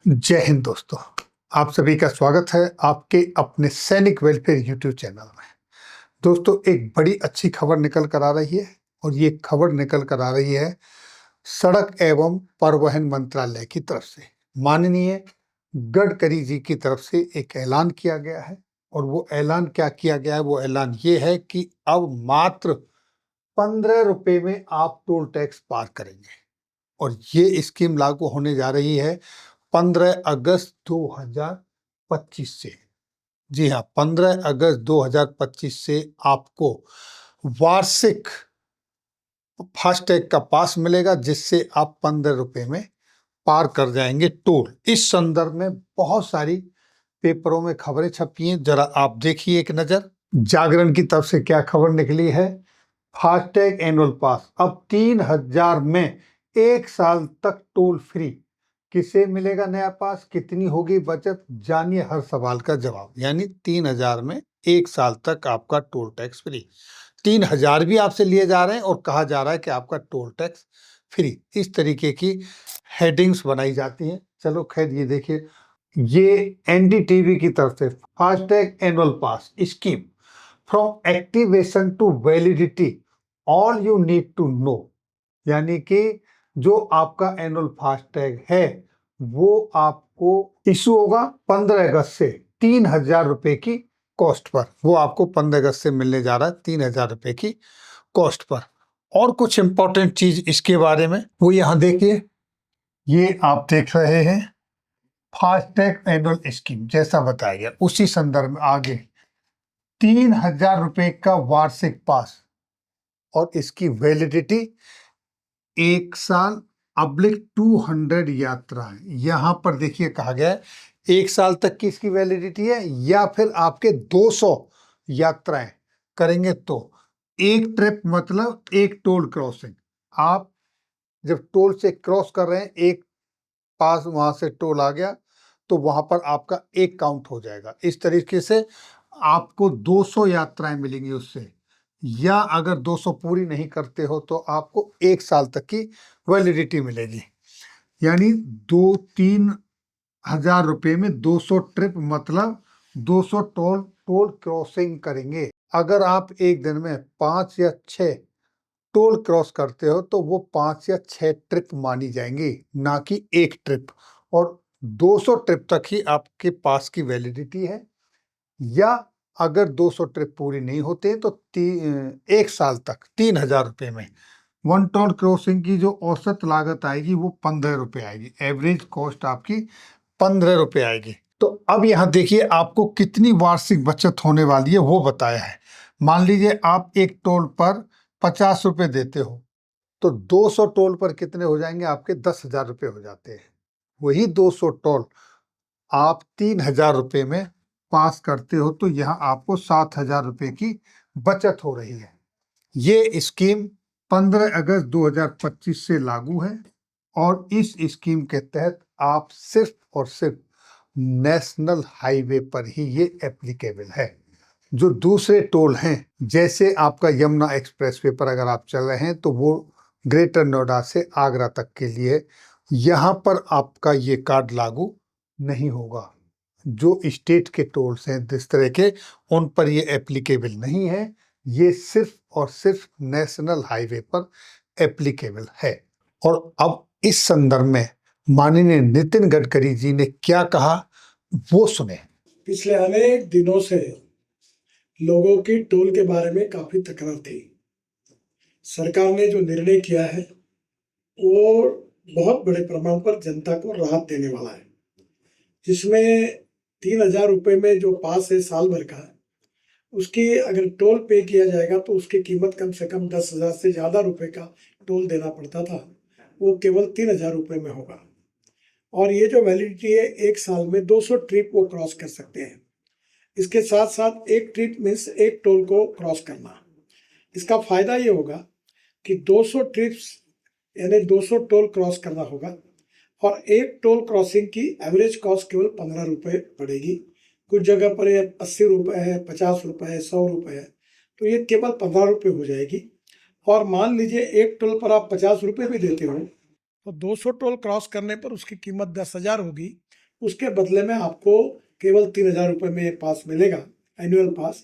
जय हिंद दोस्तों। आप सभी का स्वागत है आपके अपने सैनिक वेलफेयर यूट्यूब चैनल में। दोस्तों, एक बड़ी अच्छी खबर निकल कर आ रही है और ये खबर निकल कर आ रही है सड़क एवं परिवहन मंत्रालय की तरफ से। माननीय गडकरी जी की तरफ से एक ऐलान किया गया है और वो ऐलान क्या किया गया है, वो ऐलान ये है कि अब मात्र 15 रुपए में आप टोल टैक्स पार करेंगे और ये स्कीम लागू होने जा रही है 15 अगस्त 2025 से। जी हाँ, 15 अगस्त 2025 से आपको वार्षिक फास्टैग का पास मिलेगा, जिससे आप 15 रुपए में पार कर जाएंगे टोल। इस संदर्भ में बहुत सारी पेपरों में खबरें छपी हैं, जरा आप देखिए एक नज़र। जागरण की तरफ से क्या खबर निकली है? फास्टैग एनुअल पास अब 3000 में 1 साल तक टोल फ्री। किसे मिलेगा नया पास? कितनी होगी बचत? जानिए हर सवाल का जवाब। यानी 3000 में 1 साल तक आपका टोल टैक्स फ्री। 3000 भी आपसे लिए जा रहे हैं और कहा जा रहा है कि आपका टोल टैक्स फ्री। इस तरीके की हेडिंग्स बनाई जाती हैं। चलो खैर, ये देखिए, ये एनडीटीवी की तरफ से FASTag annual pass scheme from activation to validity all you need to know. यानी कि जो आपका एनुअल फास्टैग है वो आपको इशू होगा 15 अगस्त से 3000 रुपए की कॉस्ट पर। वो आपको 15 अगस्त से मिलने जा रहा है 3000 रुपए की कॉस्ट पर। और कुछ इंपॉर्टेंट चीज इसके बारे में वो यहाँ देखिए, ये आप देख रहे हैं फास्टैग एनुअल स्कीम। जैसा बताया गया उसी संदर्भ में आगे 3000 रुपए का वार्षिक पास और इसकी वैलिडिटी 1 साल अब्लिक 200 यात्राएं। यहां पर देखिए कहा गया है 1 साल तक की इसकी वैलिडिटी है, या फिर आपके 200 यात्राएं करेंगे तो एक ट्रिप मतलब एक टोल क्रॉसिंग। आप जब टोल से क्रॉस कर रहे हैं, एक पास वहां से टोल आ गया तो वहां पर आपका एक काउंट हो जाएगा। इस तरीके से आपको 200 यात्राएं मिलेंगी उससे, या अगर 200 पूरी नहीं करते हो तो आपको 1 साल तक की वैलिडिटी मिलेगी। यानी 2-3 हजार रुपए में 200 ट्रिप मतलब 200 टोल क्रॉसिंग करेंगे। अगर आप एक दिन में 5 या 6 टोल क्रॉस करते हो तो वो 5 या 6 ट्रिप मानी जाएंगी, ना कि एक ट्रिप। और 200 ट्रिप तक ही आपके पास की वैलिडिटी है, या अगर 200 ट्रिप पूरी नहीं होते तो 1 साल तक 3000 रुपए में वन टोल क्रॉसिंग की जो औसत लागत आएगी वो 15 रुपए आएगी। एवरेज कॉस्ट आपकी 15 रुपए आएगी। तो अब यहाँ देखिए आपको कितनी वार्षिक बचत होने वाली है वो बताया है। मान लीजिए आप एक टोल पर 50 रुपए देते हो तो 200 टोल पर कितने हो जाएंगे? आपके 10,000 रुपए हो जाते हैं। वही 200 टोल आप 3000 रुपए में पास करते हो तो यहाँ आपको 7,000 रुपए की बचत हो रही है। ये स्कीम 15 अगस्त 2025 से लागू है और इस स्कीम के तहत आप सिर्फ और सिर्फ नेशनल हाईवे पर ही ये एप्लीकेबल है। जो दूसरे टोल हैं, जैसे आपका यमुना एक्सप्रेसवे पर अगर आप चल रहे हैं तो वो ग्रेटर नोएडा से आगरा तक के लिए, यहाँ पर आपका ये कार्ड लागू नहीं होगा। जो स्टेट के टोल्स हैं जिस तरह के, उन पर ये एप्लीकेबल नहीं है। ये सिर्फ और सिर्फ नेशनल हाईवे पर एप्लीकेबल है। और अब इस संदर्भ में माननीय नितिन गडकरी जी ने क्या कहा वो सुने। पिछले अनेक दिनों से लोगों की टोल के बारे में काफी तकरार थी। सरकार ने जो निर्णय किया है वो बहुत बड़े प्रमाण पर जनता को राहत देने वाला है, जिसमें 3000 रुपये में जो पास है साल भर का, उसकी अगर टोल पे किया जाएगा तो उसकी कीमत कम से कम 10,000 से ज़्यादा रुपए का टोल देना पड़ता था, वो केवल 3000 रुपये में होगा। और ये जो वैलिडिटी है, 1 साल में 200 ट्रिप वो क्रॉस कर सकते हैं। इसके साथ साथ एक ट्रिप मीन्स एक टोल को क्रॉस करना। इसका फायदा ये होगा कि 200 ट्रिप्स यानी 200 टोल क्रॉस करना होगा और एक टोल क्रॉसिंग की एवरेज कॉस्ट केवल 15 रुपये पड़ेगी। कुछ जगह पर ये 80 रुपये है, 50 रुपये है, 100 रुपये है, तो ये केवल 15 रुपये हो जाएगी। और मान लीजिए एक टोल पर आप 50 रुपये भी देते हो तो 200 टोल क्रॉस करने पर उसकी कीमत 10,000 होगी। उसके बदले में आपको केवल 3,000 रुपये में ये पास मिलेगा, एनुअल पास,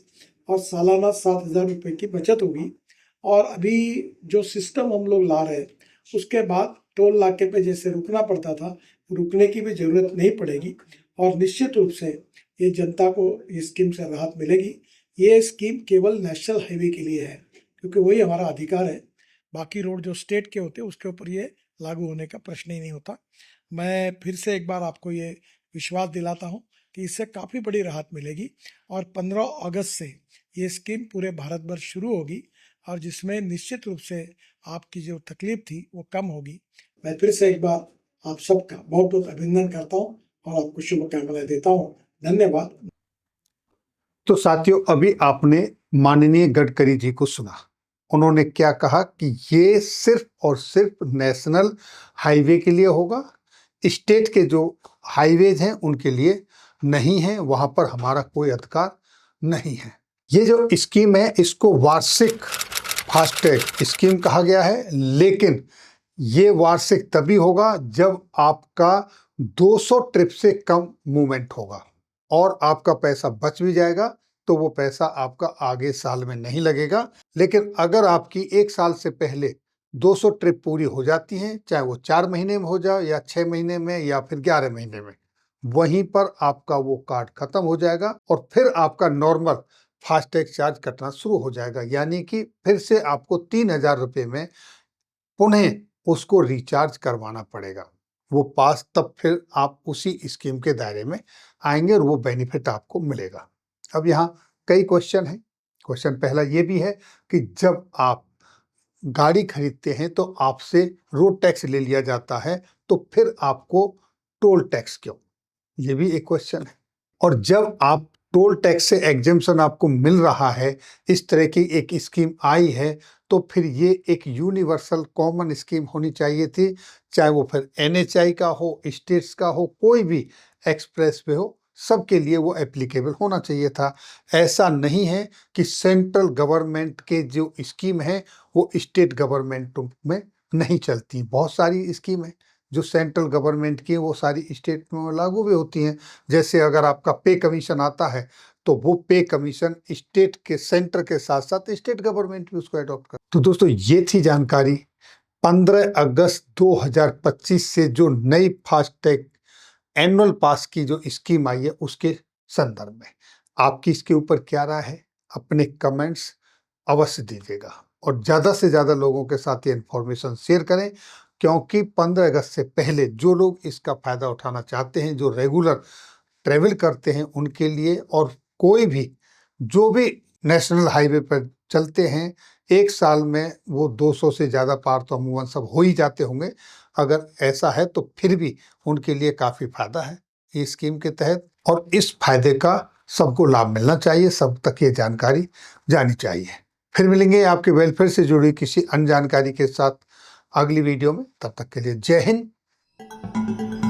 और सालाना 7,000 रुपये की बचत होगी। और अभी जो सिस्टम हम लोग ला रहे हैं, उसके बाद टोल नाके पे जैसे रुकना पड़ता था, रुकने की भी ज़रूरत नहीं पड़ेगी। और निश्चित रूप से ये जनता को इस स्कीम से राहत मिलेगी। ये स्कीम केवल नेशनल हाईवे के लिए है, क्योंकि वही हमारा अधिकार है। बाकी रोड जो स्टेट के होते हैं उसके ऊपर ये लागू होने का प्रश्न ही नहीं होता। मैं फिर से एक बार आपको ये विश्वास दिलाता हूँ कि इससे काफ़ी बड़ी राहत मिलेगी। और 15 अगस्त से ये स्कीम पूरे भारत भर शुरू होगी, और जिसमें निश्चित रूप से आपकी जो तकलीफ थी वो कम होगी। मैं फिर से एक बार आप सबका बहुत बहुत अभिनंदन करता हूँ और आपको शुभकामनाएं देता हूँ। धन्यवाद। तो साथियों, अभी आपने माननीय गडकरी जी को सुना। उन्होंने क्या कहा कि ये सिर्फ और सिर्फ नेशनल हाईवे के लिए होगा, स्टेट के जो हाईवेज हैं उनके लिए नहीं है, वहां पर हमारा कोई अधिकार नहीं है। ये जो स्कीम है इसको वार्षिक फास्टैग स्कीम कहा गया है, लेकिन ये वार्षिक तभी होगा जब आपका 200 ट्रिप से कम मूवमेंट होगा और आपका पैसा बच भी जाएगा, तो वो पैसा आपका आगे साल में नहीं लगेगा। लेकिन अगर आपकी एक साल से पहले 200 ट्रिप पूरी हो जाती हैं, चाहे वो 4 महीने में हो जाए या 6 महीने में या फिर 11 महीने में, वहीं पर आपका वो कार्ड खत्म हो जाएगा और फिर आपका नॉर्मल फास्टैग चार्ज कटना शुरू हो जाएगा। यानी कि फिर से आपको 3,000 रुपये में पुनः उसको रिचार्ज करवाना पड़ेगा। वो पास तब फिर आप उसी स्कीम के दायरे में आएंगे और वो बेनिफिट आपको मिलेगा। अब यहाँ कई क्वेश्चन हैं। क्वेश्चन पहला ये भी है कि जब आप गाड़ी खरीदते हैं तो आपसे रोड टैक्स ले लिया जाता है, तो फिर आपको टोल टैक्स क्यों? ये भी एक क्वेश्चन है। और जब आप टोल टैक्स से एग्जेम्पशन आपको मिल रहा है, इस तरह की एक स्कीम आई है, तो फिर ये एक यूनिवर्सल कॉमन स्कीम होनी चाहिए थी, चाहे वो फिर NHI का हो, स्टेट्स का हो, कोई भी एक्सप्रेस वे हो, सबके लिए वो एप्लीकेबल होना चाहिए था। ऐसा नहीं है कि सेंट्रल गवर्नमेंट के जो स्कीम है वो स्टेट गवर्नमेंट में नहीं चलती। बहुत सारी स्कीम है जो सेंट्रल गवर्नमेंट की है, वो सारी स्टेट में लागू भी होती हैं। जैसे अगर आपका पे कमीशन आता है तो वो पे कमीशन स्टेट के सेंटर के साथ साथ स्टेट गवर्नमेंट भी उसको अडॉप्ट कर। तो दोस्तों, ये थी जानकारी 15 अगस्त 2025 से जो नई फास्टैग एनुअल पास की जो स्कीम आई है उसके संदर्भ में। आपकी इसके ऊपर क्या राय है? अपने कमेंट्स अवश्य दीजिएगा और ज़्यादा से ज़्यादा लोगों के साथ ये इन्फॉर्मेशन शेयर करें, क्योंकि 15 अगस्त से पहले जो लोग इसका फ़ायदा उठाना चाहते हैं, जो रेगुलर ट्रैवल करते हैं उनके लिए, और कोई भी जो भी नेशनल हाईवे पर चलते हैं, एक साल में वो 200 से ज़्यादा पार तो अमूमन सब हो ही जाते होंगे। अगर ऐसा है तो फिर भी उनके लिए काफ़ी फ़ायदा है इस स्कीम के तहत, और इस फायदे का सबको लाभ मिलना चाहिए, सब तक ये जानकारी जानी चाहिए। फिर मिलेंगे आपके वेलफेयर से जुड़ी किसी अन्य जानकारी के साथ अगली वीडियो में। तब तक के लिए जय हिंद।